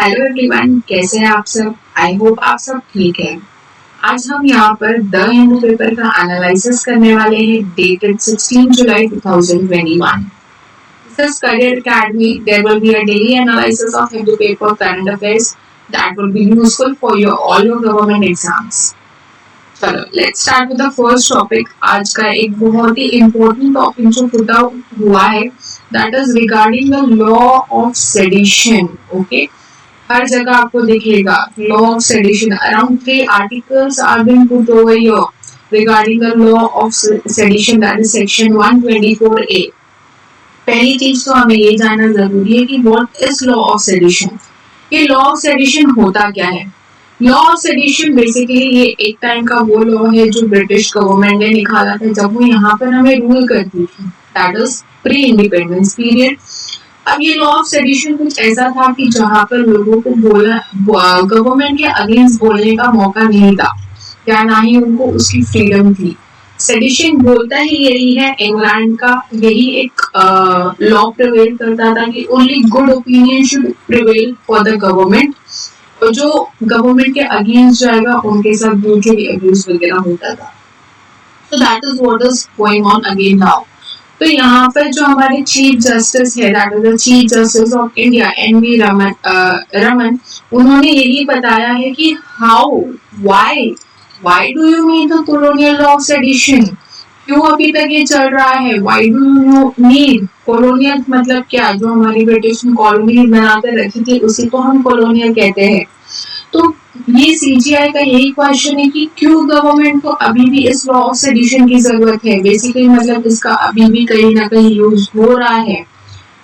Hello everyone, कैसे हैं आप सब। आई होप आप सब ठीक हैं। आज हम यहाँ पर द हिंदू पेपर का एनालिसिस करने वाले हैं dated 16 July 2021। This is Career Academy. There will be a daily analysis of Hindu paper current affairs that will be useful for your all your government exams. चलो let's start with the first topic. आज का एक बहुत ही important topic जो put हुआ है that is regarding the law of sedition. Okay, हर जगह आपको दिखेगा law of sedition. Around 3 articles are being put over here regarding the law of sedition that is section 124A। पहली चीज तो हमें ये जानना जरूरी है कि what is law of sedition. ये लॉ ऑफ सेडिशन होता क्या है। लॉ ऑफ सेडिशन बेसिकली ये एक टाइम का वो लॉ है जो ब्रिटिश गवर्नमेंट ने निकाला था जब वो यहाँ पर हमें रूल करती थी, that is pre independence period. अब ये लॉ ऑफ सेडिशन कुछ ऐसा था कि जहाँ पर लोगों को गवर्नमेंट के अगेंस्ट बोलने का मौका नहीं था या ना ही उनको उसकी फ्रीडम थी। सेडिशन बोलता ही यही है, इंग्लैंड का यही एक लॉ प्रिवेल करता था कि only good opinion should prevail for the government, और जो गवर्नमेंट के अगेंस्ट जाएगा उनके साथ ब्रूटली अब्यूज वगैरह होता था। So that is what is going on again now. तो यहाँ पर जो हमारे चीफ जस्टिस है that is the chief justice of India NV. Raman, उन्होंने यही बताया है कि how why do you need the colonial law of sedition. क्यों अभी तक ये चल रहा है। Why do you need colonial, मतलब क्या, जो हमारी ब्रिटिश ने कॉलोनी बनाकर रखी थी उसी को हम कॉलोनियल कहते हैं। तो ये सीजीआई का यही क्वेश्चन है कि क्यों गवर्नमेंट को अभी भी इस लॉ ऑफ सेडिशन की जरूरत है। बेसिकली मतलब इसका अभी भी कहीं ना कहीं यूज हो रहा है।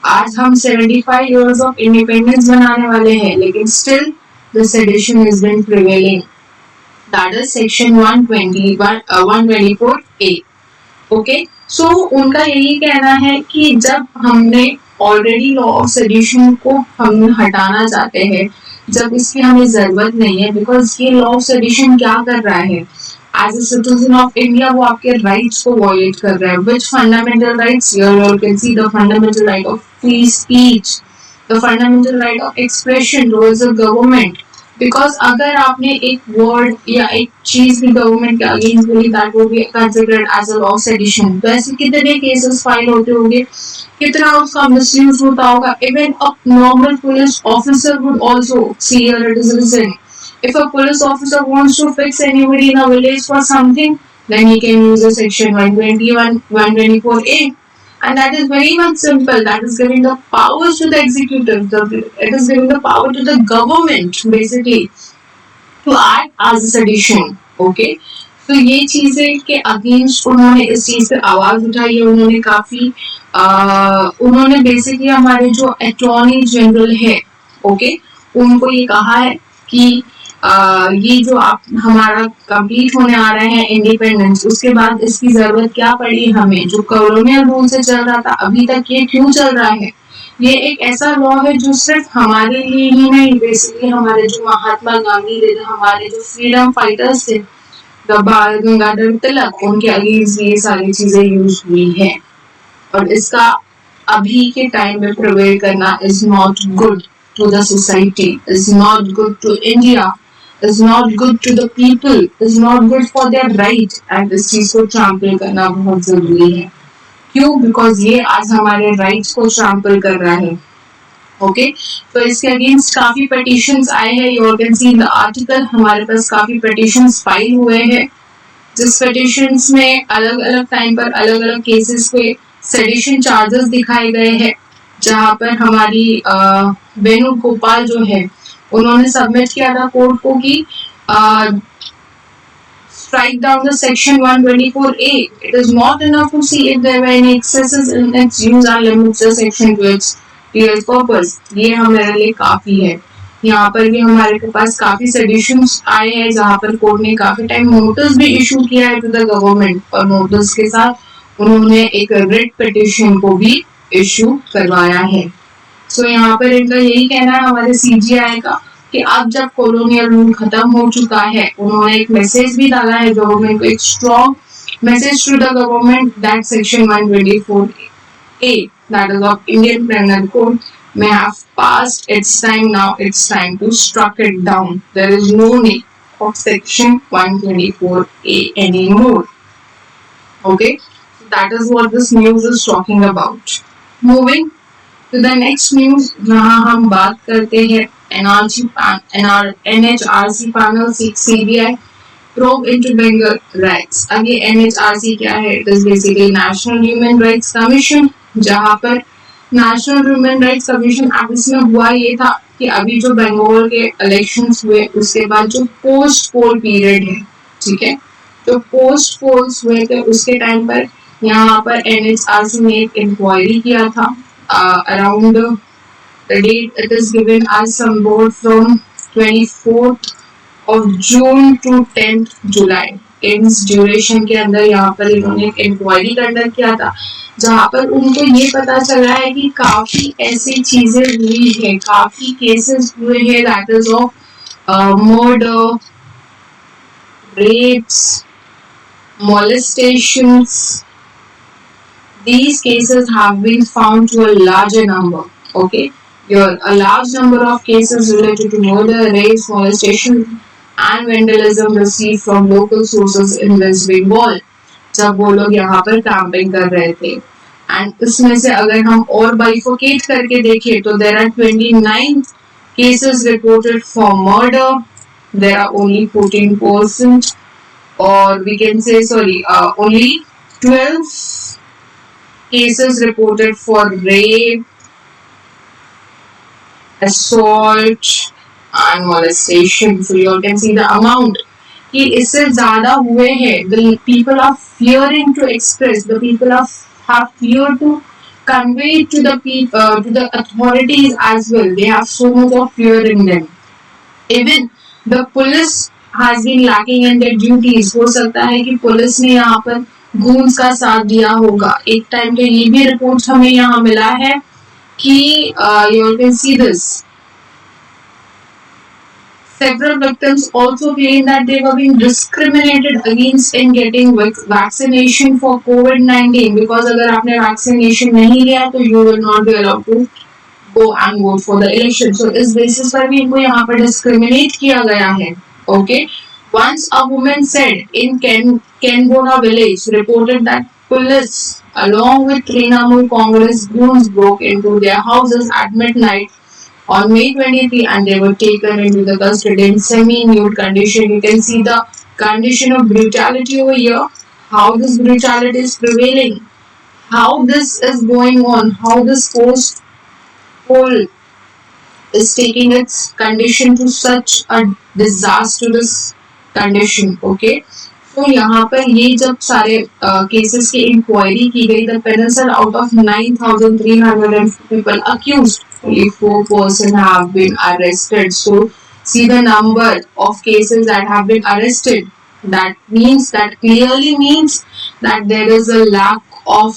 आज हम 75 इयर्स ऑफ इंडिपेंडेंस बनाने वाले हैं लेकिन still the sedition is being prevailing, that is section 124A। Okay, so उनका यही कहना है कि जब हमने ऑलरेडी लॉ ऑफ सेडिशन को हम हटाना चाहते हैं, जब इसकी हमें जरूरत नहीं है, बिकॉज ये लॉ ऑफ सेडिशन क्या कर रहा है, as a citizen of India वो आपके राइट्स को वॉयलेट कर रहा है। Which fundamental rights? Here you can see the fundamental right of free speech, the fundamental right of expression towards the government. Because अगर आपने एक वर्ड या एक चीज भी गवर्नमेंट के अगेंस्ट बोली that will be considered as a law of sedition. तो ऐसे कितने केसेस फाइल होते होंगे, कितना उसका मिसयूज होता होगा। Even a normal police officer would also see here it is written, if a police officer wants to fix anybody in a village for something, then he can use a section 124A, and that is very much simple. That is giving the powers to the executive, it is giving the power to the government basically to act as a sedition. Okay, तो ये चीजें के against उन्होंने इस चीज पे आवाज उठाई है। उन्होंने काफी उन्होंने बेसिकली हमारे जो अटॉर्नी जनरल है, ओके, उनको ये कहा है कि ये जो आप हमारा कंप्लीट होने आ रहे हैं इंडिपेंडेंस, उसके बाद इसकी जरूरत क्या पड़ी हमें। जो कॉलोनियल रूल से चल रहा था अभी तक ये क्यों चल रहा है। ये एक ऐसा लॉ है जो सिर्फ हमारे लिए ही नहीं, बेसिकली हमारे जो महात्मा गांधी थे, हमारे जो फ्रीडम फाइटर्स थे, बाल गंगाधर तिलक, उनके अगेंस्ट ये सारी चीजें यूज हुई है। और इसका अभी के टाइम में प्रिवेल करना is not good to the society, is not good to India, is not good to the people, is not good for their right, and इस चीज को ट्रैम्पल करना बहुत जरूरी है। क्यों? बिकॉज ये आज हमारे राइट्स को ट्रैम्पल कर रहा है। ओके, तो इसके अगेंस्ट काफी पिटिशंस आए हैं। You can C in the article, हमारे पास काफी पिटिशंस फाइल हुए हैं, जिस पिटिशंस में अलग अलग टाइम पर अलग अलग केसेस पे सेडिशन चार्जेस दिखाए गए हैं, जहाँ पर हमारी वेणुगोपाल जो है उन्होंने सबमिट किया था कोर्ट को कि strike down the section 124A. It is not enough to see if there were any excesses in its use and limits the section to its real purpose. ये हमारे लिए काफी है। यहाँ पर भी हमारे पास काफी सेडिशंस आए हैं जहाँ पर कोर्ट ने काफी टाइम नोटिस भी इशू किया है टू द गवर्नमेंट, और नोटिस के साथ उन्होंने एक रिट पिटिशन को भी इशू करवाया है। सो यहाँ पर इनका यही कहना है हमारे सीजीआई का कि अब जब कॉलोनियल रूल खत्म हो चुका है, उन्होंने एक मैसेज भी डाला है गवर्नमेंट को, एक strong message to the government that section 124A that is of Indian penal code may have passed its time. Now it's time to struck it down. There is no need of Section 124A anymore. Okay, so that is what this news is talking about. Moving to the next news, जहाँ हम बात करते हैं NHRC panel seeks CBI probe into Bengal rights. अगे NHRC क्या है? It is basically National Human Rights Commission, जहाँ पर national human rights commission act इसमें हुआ ये था कि अभी जो बंगाल के इलेक्शंस हुए उसके बाद जो पोस्ट पोल पीरियड है, ठीक है, जो पोस्ट पोल्स हुए थे उसके टाइम पर यहाँ पर NHRC ने एक इंक्वायरी किया था around the date it is given as some board from 24th of June to 10th July. इस ड्यूरेशन के अंदर यहाँ पर इन्होंने एक इंक्वायरी कंडक्ट किया था जहाँ पर उनको ये पता चला है कि काफी ऐसी चीजें हुई है, काफी केसेस हुए हैं that is of murder, rapes, molestations. These cases have been found to a larger number. Okay, a large number of cases related to murder, rapes, molestation and vandalism received from local sources in West Bengal. जब वो लोग यहाँ पर camping कर रहे थे, and इसमें से अगर हम और बाइफोकेट करके देखें तो there are 29 cases reported for murder. There are only 14%, or we can say only 12 cases reported for rape, assault and molestation. So you can see the amount कि इससे ज्यादा हुए हैं. The people are fearing to express. The people have fear to convey to the authorities as well. They have so much of fear in them. Even the police has been lacking in their duties. हो सकता है कि police ने यहाँ पर गूंज का साथ दिया होगा. एक टाइम पे ये भी रिपोर्ट हमें यहाँ मिला है कि you can see this. Several victims also claim that they were being discriminated against in getting vaccination for COVID-19 because अगर आपने vaccination नहीं लिया तो you will not be allowed to go and vote for the election. So इस basis पर भी इनको यहाँ पर discriminate किया गया है. Okay. Once a woman said in Kenbona village reported that police along with Trinamool Congress goons broke into their houses at midnight on May 23 and they were taken into the custody in semi-nude condition. You can see the condition of brutality over here, how this brutality is prevailing, how this is going on, how this post-poll is taking its condition to such a disastrous condition. Okay, तो यहाँ पर ये जब सारे cases की inquiry की गई, the pencil out of 9,300 people accused, only 4% have been arrested. So see the number of cases that have been arrested. That clearly means that there is a lack of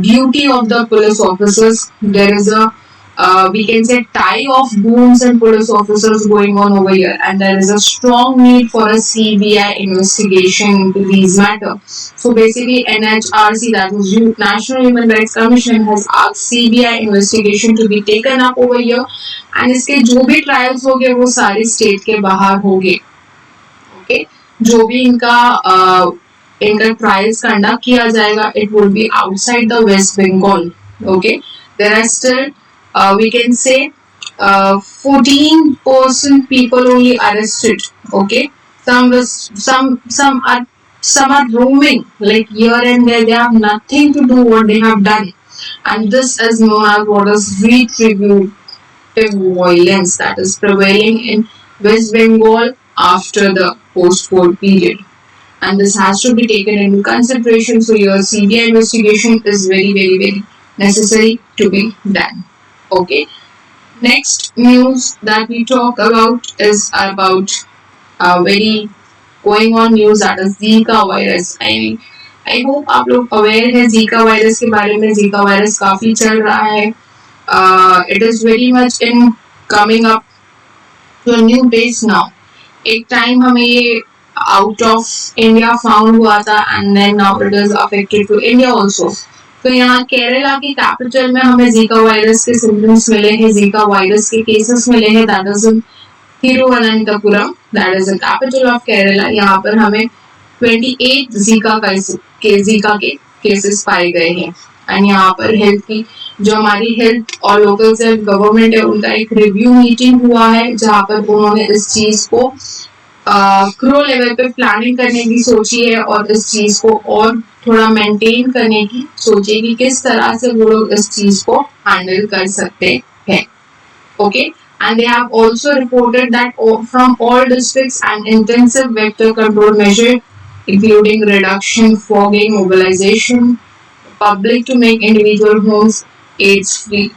duty of the police officers. There is a we can say tie of goons and police officers going on over here, and there is a strong need for a CBI investigation into these matters. So basically NHRC, that is National Human Rights Commission, has asked CBI investigation to be taken up over here, and इसके जो भी trials होंगे वो सारे state के बाहर होंगे. Okay, जो भी इनका trials conduct किया जाएगा, it will be outside the West Bengal. Okay, there are still we can say 14% people only arrested. Okay, some are roaming like here and there. They have nothing to do what they have done, and this is known as what is retributive violence that is prevailing in West Bengal after the post-poll period, and this has to be taken into consideration. So your CBI investigation is very, very, very necessary to be done. Okay, next news that we talk about is about a very going on news, that is Zika virus. I hope आप लोग aware है Zika virus के बारे में. Zika virus काफी चल रहा है. It is very much in coming up to a new base now. एक time हमें ये out of India found हुआ था, and then now it is affected to India also. तो यहाँ केरला की कैपिटल में हमें जीका वायरस के सिम्टम्स मिले हैं, जीका वायरस के केसेस मिले हैं, that is in Thiruvananthapuram, that is the capital of Kerala. यहाँ पर हमें 28 जीका के केसेस पाए गए हैं। एंड यहाँ पर हेल्थ की जो हमारी हेल्थ और लोकल सेल्फ गवर्नमेंट है उनका एक रिव्यू मीटिंग हुआ है, जहाँ पर उन्होंने इस चीज को क्रो लेवल पे प्लानिंग करने की सोची है और इस चीज को और थोड़ा मेंटेन करने की सोची कि किस तरह से वो लोग इस चीज को हैंडल कर सकते हैं। Okay, and they have also reported that from all districts an intensive vector control measure including reduction, fogging, mobilization, public to make individual homes AIDS free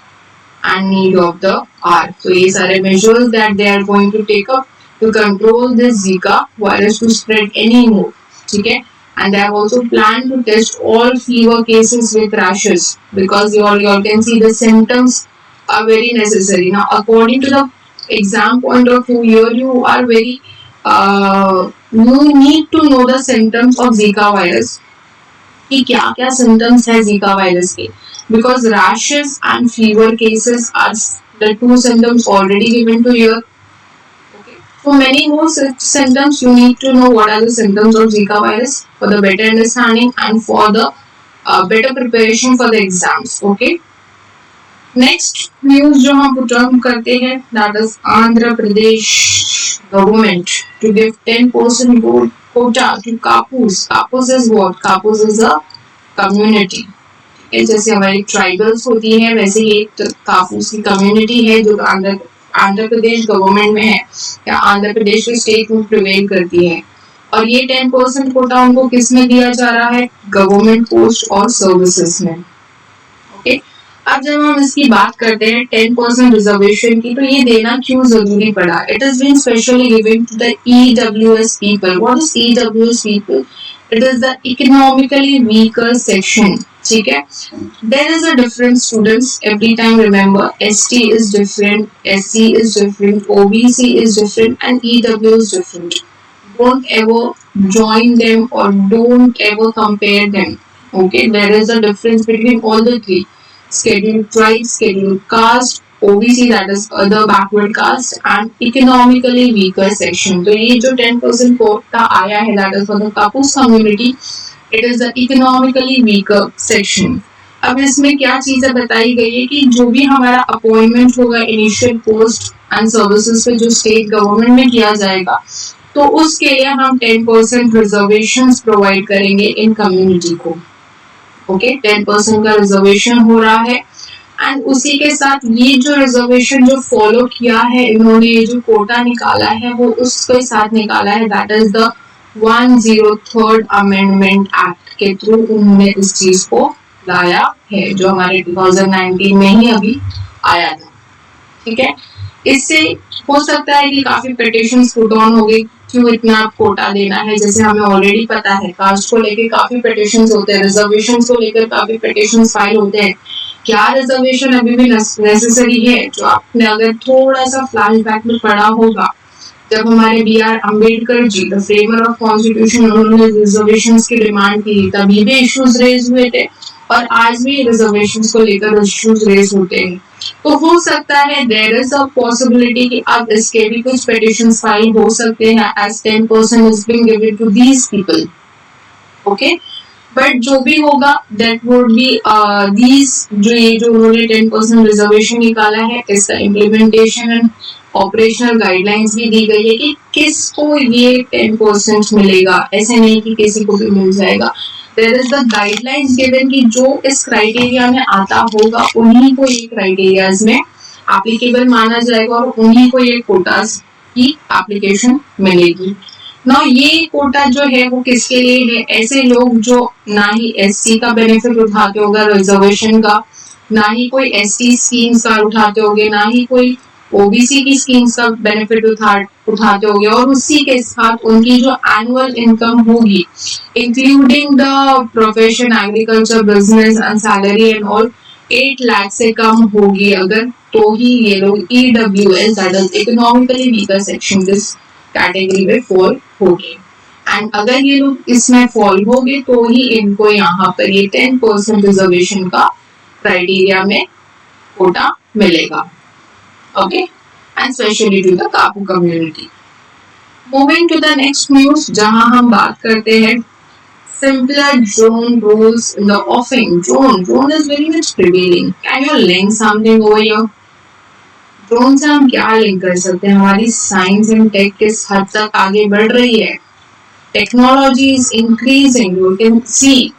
and need of the hour. So these are measures that they are going to take up to control this Zika virus to spread anymore. Okay, and they have also planned to test all fever cases with rashes because you all can see the symptoms are very necessary. Now, according to the exam point of view, here you are very you need to know the symptoms of Zika virus. कि क्या क्या symptoms है Zika virus के, because rashes and fever cases are the two symptoms already given to here. Okay, for many more symptoms you need to know what are the symptoms of Zika virus for the better understanding and for the better preparation for the exams. Okay. Next news जो हम put on करते हैं that is Andhra Pradesh government to give 10% quota to Kapus. Kapus is what? Kapus is a community. जैसे हमारी tribals होती है वैसे ही एक कापूस की कम्युनिटी है जो आंध्र प्रदेश गवर्नमेंट में है या आंध्र प्रदेश के स्टेट में प्रिवेल करती है। और ये 10% कोटा उनको किस में दिया जा रहा है? गवर्नमेंट पोस्ट और सर्विसेज में। ओके, अब जब हम इसकी बात करते हैं 10% रिजर्वेशन की, तो ये देना क्यों जरूरी पड़ा? It is been specially given to the EWS people. What is EWS people? It is the economically weaker section. ठीक है, there is a difference students, every time remember ST is different, SC is different, OBC is different and EW is different. Don't ever join them or don't ever compare them. Okay, there is a difference between all the three: scheduled tribe, scheduled caste, OBC that is other backward caste and economically weaker section. तो ये जो 10% कोटा आया है that is for the Kapus community, it is the economically weaker section. अब इसमें क्या चीजें बताई गई है कि जो भी हमारा अपॉइंटमेंट होगा इनिशियल पोस्ट एंड सर्विसेज पे जो स्टेट गवर्नमेंट में किया जाएगा, तो उसके लिए हम 10% रिजर्वेशन प्रोवाइड करेंगे इन कम्युनिटी को। ओके, 10% का रिजर्वेशन हो रहा है एंड उसी के साथ ये जो रिजर्वेशन जो फॉलो किया है इन्होंने, ये जो कोटा निकाला है वो उसके साथ निकाला है, that is the 103rd amendment act के थ्रू उन्होंने इस चीज को लाया है जो हमारे 2019 में ही अभी आया था। ठीक है, इससे हो सकता है कि काफी पिटिशंस पुट ऑन हो गई, क्यों इतना कोटा देना है। जैसे हमें ऑलरेडी पता है कास्ट को लेकर काफी पिटिशंस होते हैं, रिजर्वेशंस को लेकर काफी पिटिशंस फाइल होते हैं। क्या रिजर्वेशन अभी भी नेसेसरी है? जो आपने अगर थोड़ा सा फ्लैशबैक में पढ़ा होगा, जब हमारे BR Ambedkar ji the framer of constitution उन्होंने रिजर्वेशंस की डिमांड की, तभी भी इश्यूज रेज हुए थे और आज भी रिजर्वेशंस को लेकर इश्यूज रेज होते हैं। तो हो सकता है देयर इज अ पॉसिबिलिटी कि अब इसके भी कुछ पिटिशंस फाइल हो सकते हैं as 10% is being given to these people. Okay, but जो भी होगा दैट वुड बी दीस जो उन्होंने 10% रिजर्वेशन निकाला है, इसका इम्प्लीमेंटेशन एंड ऑपरेशनल गाइडलाइंस भी दी गई है कि किसको ये 10% मिलेगा, ऐसे नहीं कि किसी को भी मिल जाएगा। There is the guidelines given कि जो इस क्राइटेरिया में आता होगा उन्हीं को ये क्राइटेरियाज में एप्लीकेबल माना जाएगा और उन्हीं को ये कोटास की एप्लीकेशन मिलेगी। ना ये कोटा जो है वो किसके लिए है? ऐसे लोग जो ना ही SC का बेनिफिट उठाते होगा रिजर्वेशन का, ना ही कोई ST स्कीम्स का उठाते होंगे, ना ही कोई OBC की स्कीम्स का बेनिफिट उठाते होंगे, और उसी के साथ उनकी जो एनुअल इनकम होगी including the profession agriculture business and salary and all 8 lakh से कम होगी अगर, तो ही ये लोग EWS that is economically weaker section this category में फॉल होगी। एंड अगर ये लोग इसमें फॉल हो गए तो ही इनको यहाँ पर ये 10% रिजर्वेशन का क्राइटेरिया में कोटा मिलेगा. Okay, and specially to the Kapu community. Moving to the next news, जहां हम बात करते हैं simpler drone rules in the offing. Drone is very much prevailing. Can you link something over here? Drone से हम क्या लिंक कर सकते हैं? हमारी साइंस एंड टेक किस हद तक आगे बढ़ रही है. Technology is increasing. You can see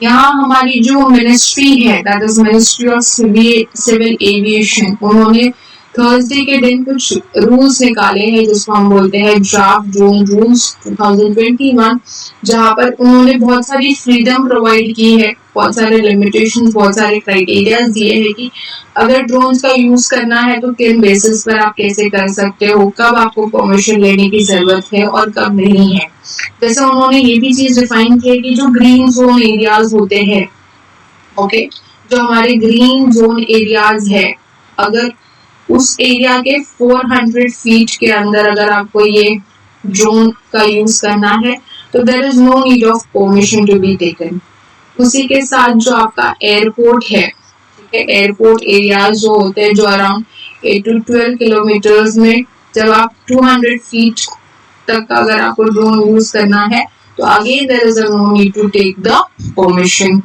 यहाँ हमारी जो मिनिस्ट्री है, that is ministry of civil aviation, उन्होंने थर्सडे के दिन कुछ रूल्स निकाले हैं जिसको हम बोलते हैं ड्राफ्ट ड्रोन रूल्स 2021, जहां पर उन्होंने बहुत सारी फ्रीडम प्रोवाइड की है, बहुत सारे लिमिटेशंस, बहुत सारे क्राइटेरियाज दिए हैं कि अगर ड्रोन्स का यूज करना है तो किन बेसिस पर आप कैसे कर सकते हो, कब आपको परमिशन लेने की जरूरत है और कब नहीं है. जैसे उन्होंने ये भी चीज डिफाइन की है कि जो ग्रीन जोन एरियाज होते हैं, ओके, जो हमारे ग्रीन जोन एरियाज है, अगर उस एरिया के 400 फीट के अंदर अगर आपको ये ड्रोन का यूज करना है तो there is no need of permission to be taken. उसी के साथ जो आपका एयरपोर्ट है, ठीक है, एयरपोर्ट एरिया जो होते हैं जो अराउंड 8 to 12 किलोमीटर्स में, जब आप 200 फीट तक अगर आपको ड्रोन यूज करना है तो again there is no need to take the permission.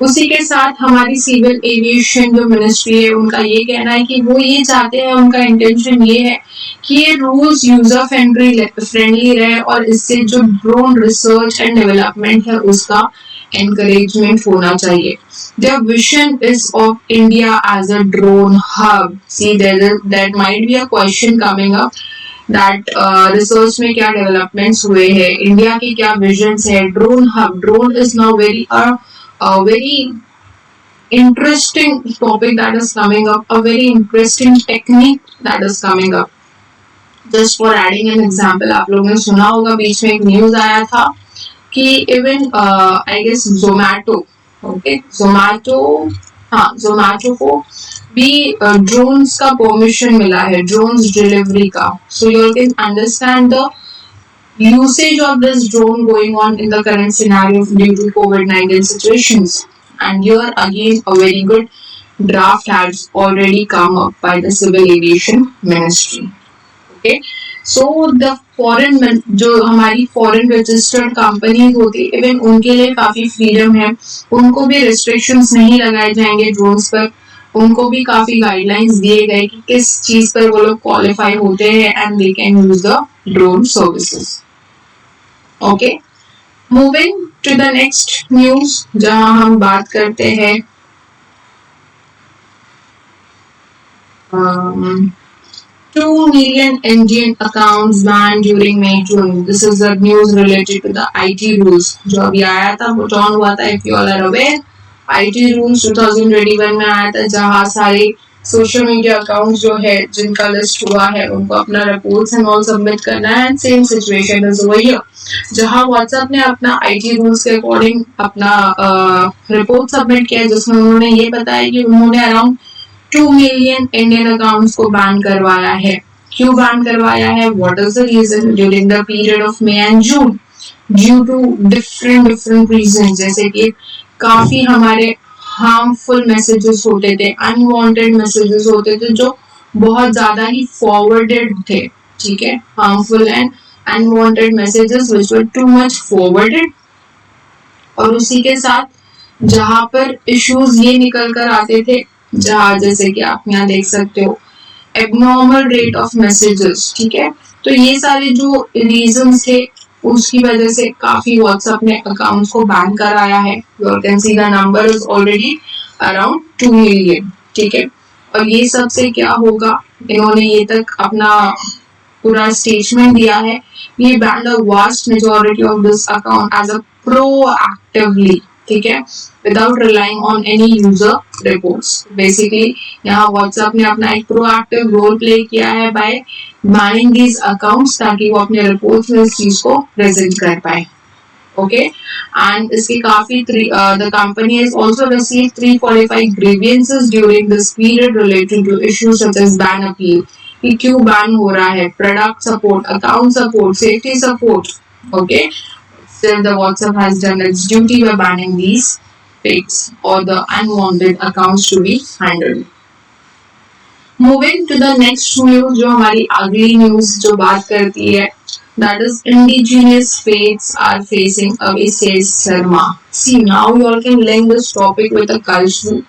उसी के साथ हमारी सिविल एविएशन जो मिनिस्ट्री है, उनका ये कहना है कि वो ये चाहते हैं, उनका इंटेंशन ये है कि ये रूल्स यूजर फ्रेंडली रहे और इससे जो ड्रोन रिसर्च एंड डेवलपमेंट है उसका एनकरेजमेंट होना चाहिए. Their vision is of India as a drone hub. See, that might be a question coming up that research में क्या डेवलपमेंट्स हुए हैं, इंडिया के क्या विजन्स है. Drone hub, drone is now a very interesting topic that is coming up, a very interesting technique that is coming up. Just for adding an example, आप लोगों ने सुना होगा बीच में एक न्यूज आया था कि even I guess Zomato, okay, Zomato को भी ड्रोन्स का परमिशन मिला है, ड्रोन्स डिलीवरी का. So you can understand the usage of this drone going on in the current scenario due to COVID-19 situations. And here again a very good draft has already come up by the Civil Aviation Ministry. Okay, so the foreign जो हमारी foreign registered companies होती है, even उनके लिए काफी freedom है, उनको भी restrictions नहीं लगाए जाएंगे drones पर. उनको भी काफी गाइडलाइंस दिए गए कि किस चीज पर वो लोग क्वालिफाई होते हैं and they can use the drone services. Okay, moving to the next news, जहां हम बात करते हैं 2 million Indian accounts banned during May-June. This is the news related to the IT rules जो अभी आया था, वो ऑन हुआ था. If you all are aware, IT rules 2021 में आया था, जहाँ सारे सोशल मीडिया अकाउंट्स जो है जिनका लिस्ट हुआ है उनको अपना रिपोर्ट्स एंड ऑल सबमिट करना है. And same situation is over here, जहाँ व्हाट्सएप ने अपना IT रूल्स के अकॉर्डिंग अपना रिपोर्ट सबमिट किया, जिसमें उन्होंने ये बताया कि उन्होंने अराउंड 2 million इंडियन अकाउंट्स को बैन करवाया है. क्यों बैन करवाया है? What is the reason? During the period of May and June due to different reason, जैसे कि काफी हमारे हार्मफुल मैसेजेस होते थे, अनवांटेड मैसेजेस होते थे जो बहुत ज्यादा ही फॉरवर्डेड थे. ठीक है, harmful and unwanted messages which were too much forwarded. और उसी के साथ जहां पर इश्यूज ये निकल कर आते थे, जहां जैसे कि आप यहाँ देख सकते हो एबनॉर्मल रेट ऑफ मैसेजेस. ठीक है, तो ये सारे जो रीजंस थे उसकी वजह से काफी व्हाट्सएप ने अकाउंट्स को बैन कराया है. You can see the number is already around 2 million. ठीक है, और ये सबसे क्या होगा, इन्होंने ये तक अपना पूरा स्टेटमेंट दिया है. ये ban the vast majority of this account as a proactively, ठीक है, without relying on any user reports. Basically यहाँ व्हाट्सएप ने अपना एक प्रोएक्टिव रोल प्ले किया है बाय बैनिंग दीज अकाउंट्स, ताकि वो अपने रिपोर्ट्स में इस चीज को प्रेजेंट कर पाए. ओके, एंड इसके काफी the company has also received 345 grievances during this period related to issues such as ban appeal. कि क्यों बैन हो रहा है, product support, account support, safety support, Okay, still the WhatsApp has done its duty by banning these fakes or the unwanted accounts to be handled. Moving to the next news, जो हमारी अगली news जो बात करती है, that is indigenous faiths are facing away, says Sharma. See, now you all can link this topic with the culture.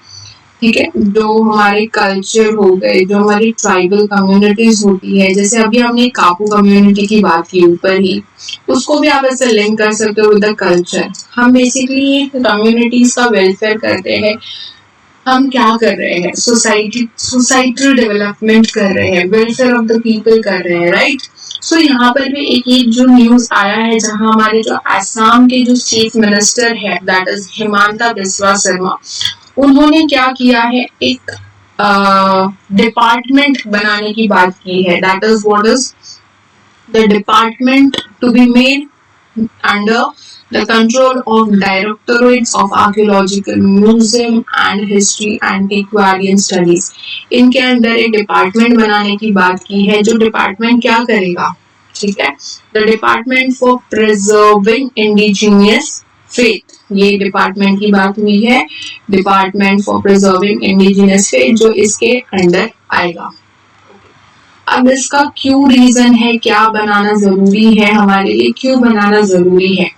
ठीक है, जो हमारे कल्चर हो गए, जो हमारी ट्राइबल कम्युनिटीज होती है, जैसे अभी हमने कापू कम्युनिटी की बात की ऊपर ही, उसको भी आप ऐसे लिंक कर सकते हो विद द कल्चर। हम बेसिकली कम्युनिटीज का वेलफेयर करते हैं, हम क्या कर रहे हैं, सोसाइटल डेवलपमेंट कर रहे हैं, वेलफेयर ऑफ द पीपल कर रहे हैं, राइट। सो यहाँ पर भी एक जो न्यूज आया है, जहां हमारे जो आसाम के जो चीफ मिनिस्टर है, दैट इज हिमांता बिस्वा शर्मा, उन्होंने क्या किया है, एक डिपार्टमेंट बनाने की बात की है, that is what is the department to be made under the control of Directorates of Archaeological Museum and History Antiquarian Studies. इनके अंदर एक डिपार्टमेंट बनाने की बात की है, जो डिपार्टमेंट क्या करेगा, ठीक है, the department for preserving indigenous faith, ये डिपार्टमेंट की बात हुई है, department for preserving indigenous faith, जो इसके अंडर आएगा। अब इसका क्यों रीजन है, क्या बनाना जरूरी है हमारे लिए, क्यों बनाना जरूरी है,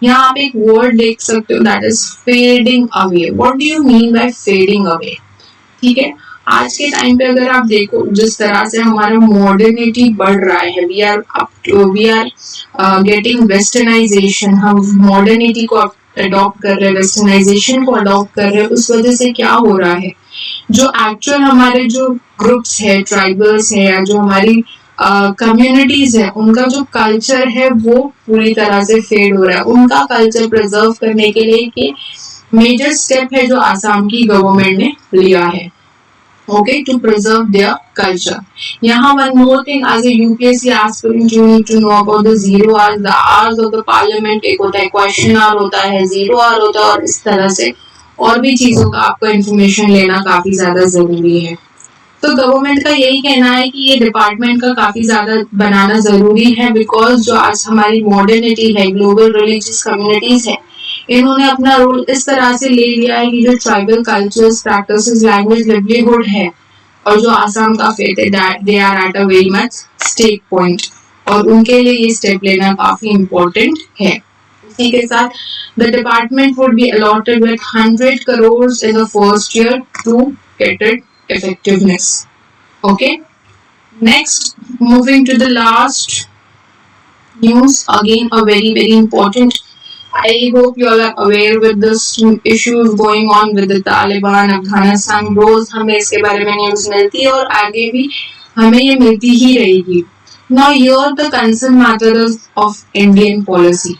यहाँ आप एक वर्ड देख सकते हो, that is fading away. What do you mean by fading away, ठीक है। आज के टाइम पे अगर आप देखो, जिस तरह से हमारा मॉडर्निटी बढ़ रहा है, वी आर गेटिंग वेस्टर्नाइजेशन, हम मॉडर्निटी को अडॉप्ट कर रहे हैं, वेस्टर्नाइजेशन को अडॉप्ट कर रहे हैं, उस वजह से क्या हो रहा है, जो एक्चुअल हमारे जो ग्रुप्स है, ट्राइबल्स है, या जो हमारी कम्युनिटीज है, उनका जो कल्चर है वो पूरी तरह से फेड हो रहा है। उनका कल्चर प्रिजर्व करने के लिए एक मेजर स्टेप है जो आसाम की गवर्नमेंट ने लिया है, okay, to preserve their culture. यहाँ one more thing, as a UPSC aspirant you need to know about the 0 hours, the hours of the parliament. एक होता है क्वेश्चन आवर, होता है 0 आवर होता है, और इस तरह से और भी चीजों का आपको इन्फॉर्मेशन लेना काफी ज्यादा जरूरी है। तो गवर्नमेंट का यही कहना है कि ये डिपार्टमेंट का काफी ज्यादा बनाना जरूरी है, बिकॉज जो आज हमारी मॉडर्निटी है, ग्लोबल रिलीजियस कम्युनिटीज है, इन्होंने अपना रोल इस तरह से ले लिया है कि जो tribal cultures, practices, language, livelihood है, और जो आसाम का फेथ है, they are at a very much stake point, और उनके लिए ये स्टेप लेना काफी इम्पोर्टेंट है। इसी के साथ the department would be allotted with 100 crores in the first year to get it effectiveness. Okay, next, moving to the last news, again a very important. I hope you all are aware with this issues going on with the Taliban, Afghanistan. रोज हमें इसके बारे में news मिलती है, और आगे भी हमें ये मिलती ही रहेगी। Now here the concern matter is of Indian policy,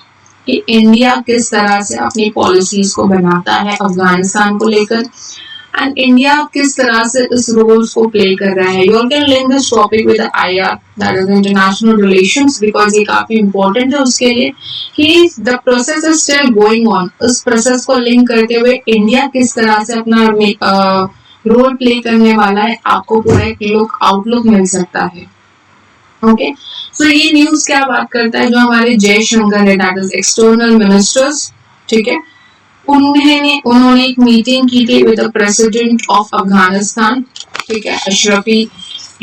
कि इंडिया किस तरह से अपनी पॉलिसीज को बनाता है अफगानिस्तान को लेकर, एंड इंडिया किस तरह से इस रोल्स को प्ले कर रहा है। You can link this topic with IR, that is international relations, because ये काफी इंपॉर्टेंट है उसके लिए कि the process is still going on. उस प्रोसेस को लिंक करते हुए इंडिया किस तरह से अपना रोल प्ले करने वाला है, आपको पूरा एक आउटलुक मिल सकता है। ओके, सो ये न्यूज क्या बात करता है, जो हमारे जयशंकर है, दैट इज एक्सटर्नल मिनिस्टर्स, ठीक है, उन्होंने एक मीटिंग की थी with the president of Afghanistan, ठीक है, अशरफी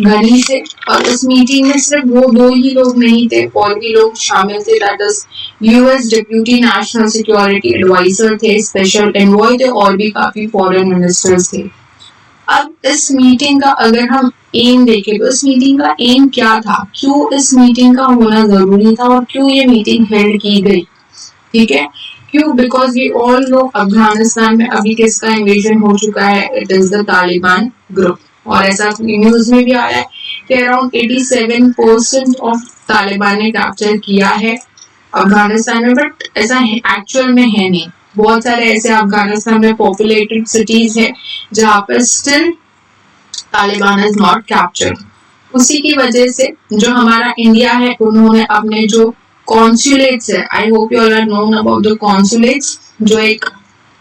गनी से, और इस मीटिंग में सिर्फ वो दो ही लोग नहीं थे, और भी लोग शामिल थे, that is US deputy national security adviser थे, स्पेशल एनवॉय थे, और भी काफी फॉरेन मिनिस्टर्स थे। अब इस मीटिंग का अगर हम एम देखें, तो इस मीटिंग का एम क्या था, क्यों इस मीटिंग का होना जरूरी था, और क्यों ये मीटिंग हेल्ड की गई, ठीक है, क्यों, because we all know Afghanistan में अभी किसका इन्वेजन हो चुका है, it is the Taliban group, और ऐसा न्यूज में भी आया है कि अराउंड 87% ऑफ तालिबान ने कैप्चर किया है अफगानिस्तान में, बट ऐसा एक्चुअल में है नहीं। बहुत सारे ऐसे अफगानिस्तान में पॉपुलेटेड सिटीज है जहाँ पर still Taliban is not captured. उसी की वजह से जो हमारा इंडिया है, उन्होंने अपने जो कॉन्सुलेट्स है, I hope you all are known about the consulates, जो एक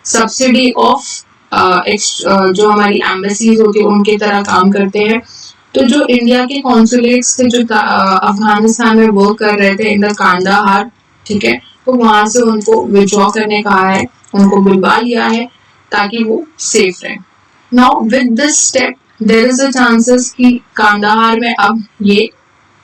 सब्सिडी ऑफ जो हमारी एम्बेसीज होती है उनके तरह काम करते हैं। तो जो इंडिया के कॉन्सुलेट्स थे जो अफगानिस्तान में वर्क कर रहे थे इन द कांदाहार ठीक है, तो वहां से उनको विड्रॉ करने कहा है, उनको बुलवा लिया है ताकि वो सेफ रहे। Now with this step there is a chances कि कांदाहार में अब ये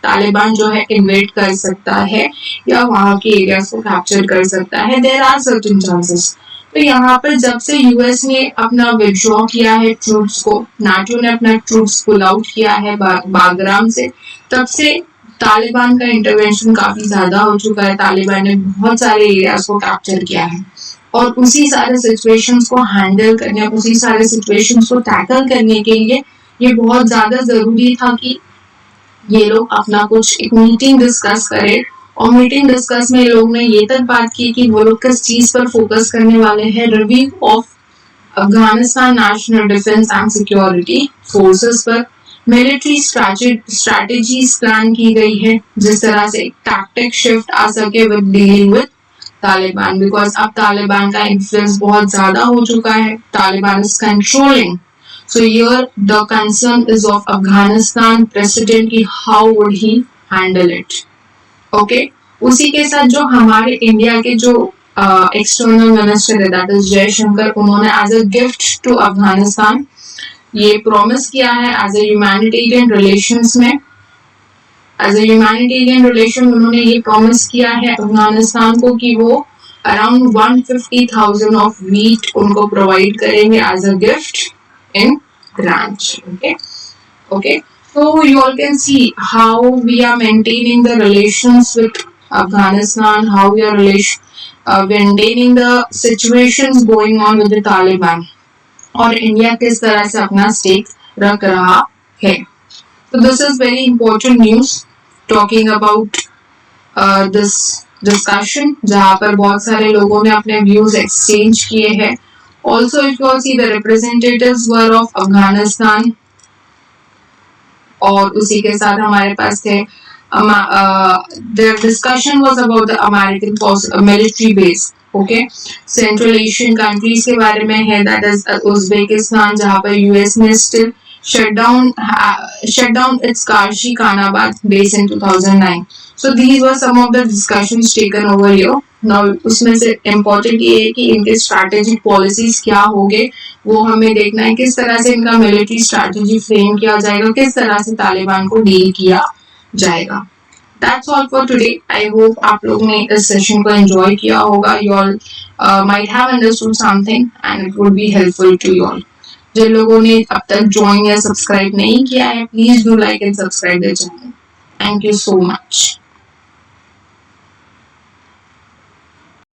तालिबान जो है इन्वेड कर सकता है या वहां के एरियाज को कैप्चर कर सकता है। There are certain chances. तो यहाँ पर जब से यूएस ने अपना विड्रॉ किया है ट्रूप्स को, नाटो ने अपना ट्रूप्स पुल आउट किया है बागराम से, तब से तालिबान का इंटरवेंशन काफी ज्यादा हो चुका है। तालिबान ने बहुत सारे एरियाज को कैप्चर किया है और उसी सारे सिचुएशंस को हैंडल करने, उसी सारे सिचुएशंस को टैकल करने के लिए ये बहुत ज्यादा जरूरी था कि ये लोग अपना कुछ एक मीटिंग डिस्कस करें। और मीटिंग डिस्कस में लोग ने ये तक बात की कि वो लोग किस चीज पर फोकस करने वाले हैं, review of Afghanistan national defence and security forces पर मिलिट्री स्ट्रैटेजीज प्लान की गई है, जिस तरह से टैक्टिक शिफ्ट आ सके with dealing with Taliban, because अब तालिबान का इन्फ्लुएंस बहुत ज्यादा हो चुका है, Taliban is controlling. So here the concern is of Afghanistan president की how would he handle it, okay? उसी के साथ जो हमारे इंडिया के जो एक्सटर्नल मिनिस्टर है दैट इज जयशंकर, उन्होंने as a gift to Afghanistan ये प्रॉमिस किया है एज अ ह्यूमैनिटेरियन रिलेशंस में, एज अ ह्यूमैनिटेरियन रिलेशन उन्होंने ये प्रॉमिस किया है अफगानिस्तान को कि वो अराउंड 150,000 ऑफ वीट उनको प्रोवाइड करेंगे as a gift in branch. Okay, so you all can see how we are maintaining the relations with Afghanistan, how we are maintaining the situations going on with the Taliban, और India किस तरह से अपना stake रख रहा है। So this is very important news talking about this discussion, जहाँ पर बहुत सारे लोगों ने अपने व्यूज एक्सचेंज किए हैं। Also, if you all see the representatives were of Afghanistan, और उसी के साथ हमारे पास थे the discussion was about the American military base, okay? Central Asian countries के बारे में है, that is Uzbekistan, जहाँ पर US ने still shut down its Karshi Khanabad base in 2009. So these were some of the discussions taken over here. Now उसमें से important ये है कि इनके स्ट्रैटेजिक पॉलिसीज क्या होंगे, वो हमें देखना है, किस तरह से इनका मिलिट्री स्ट्रैटेजी फ्रेम किया जाएगा, किस तरह से तालिबान को डील किया जाएगा। That's all for today. I hope आप लोग ने इस सेशन को एंजॉय किया होगा। You all might have understood something and it would be helpful to you all. जिन लोगों ने अब तक ज्वाइन या सब्सक्राइब नहीं किया है, please do like and subscribe the channel. Thank you so much.